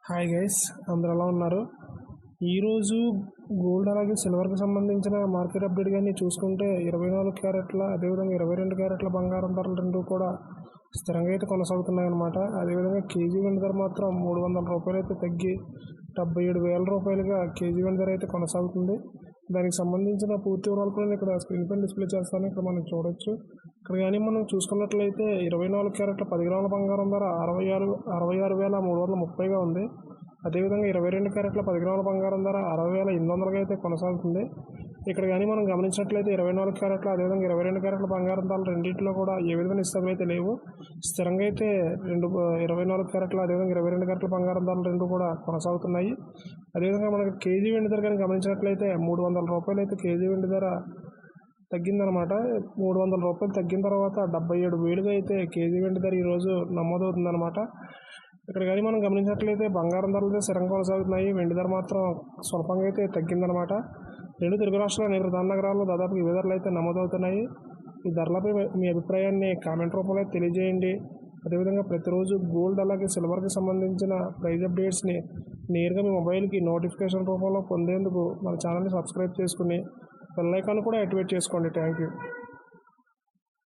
Hi guys, అందరు ఎలా ఉన్నారు? ఈరోజు గోల్డ్ అలాగే సిల్వర్కి సంబంధించిన మార్కెట్ అప్డేట్ కానీ చూసుకుంటే 24 క్యారెట్ల అదేవిధంగా 22 క్యారెట్ల బంగారం ధరలు రెండు కూడా స్థిరంగా అయితే కొనసాగుతున్నాయి అన్నమాట. అదేవిధంగా కేజీ వెండి ధర మాత్రం 300 రూపాయలు అయితే తగ్గి 77,000 రూపాయలుగా కేజీ వెండి ధర అయితే కొనసాగుతుంది. దానికి సంబంధించిన పూర్తి వివరాలు కూడా నేను ఇక్కడ స్క్రీన్ పైన డిస్ప్లే చేస్తాను. ఇక్కడ మనం చూడొచ్చు. ఇక్కడ కానీ మనం చూసుకున్నట్లయితే 24 క్యారెట్ల 10 గ్రాముల బంగారం ధర 66,330గా ఉంది. అదేవిధంగా 22 క్యారెట్ల 10 గ్రాముల బంగారం ధర 60,800గా అయితే కొనసాగుతుంది. ఇక్కడ కానీ మనం గమనించినట్లయితే 24 క్యారెట్ల అదేవిధంగా 22 క్యారెట్ల బంగారం ధరలు రెండింటిలో కూడా ఏ విధమైన ఇస్తాలు అయితే లేవు. స్థిరంగా అయితే 24 క్యారెట్ల అదేవిధంగా 22 క్యారెట్ల బంగారం ధరలు రెండు కూడా కొనసాగుతున్నాయి. అదేవిధంగా మనకి కేజీ వెండి ధర కానీ గమనించినట్లయితే 300 రూపాయలు అయితే కేజీ వెండి ధర తగ్గిందనమాట. 300 రూపాయలు తగ్గిన తర్వాత 77,000గా అయితే కేజీ వెండి ధర ఈరోజు నమోదవుతుందన్నమాట. ఇక్కడ కానీ మనం గమనించినట్లయితే బంగారం ధరలు స్థిరంగా కొనసాగుతున్నాయి. వెండి ధర మాత్రం స్వల్పంగా అయితే తగ్గిందనమాట. రెండు తెలుగు రాష్ట్రాల ప్రధాన నగరాల్లో దాదాపు ఇవే ధరలు అయితే నమోదవుతున్నాయి. ఈ ధరలపై మీ అభిప్రాయాన్ని కామెంట్ రూపంలో తెలియజేయండి. అదేవిధంగా ప్రతిరోజు గోల్డ్ అలాగే సిల్వర్కి సంబంధించిన ప్రైజ్ అప్డేట్స్ని నేరుగా మీ మొబైల్కి నోటిఫికేషన్ రూపంలో పొందేందుకు మన ఛానల్ని సబ్స్క్రైబ్ చేసుకుని బెల్ ఐకాన్ కూడా యాక్టివేట్ చేసుకోండి. Thank you.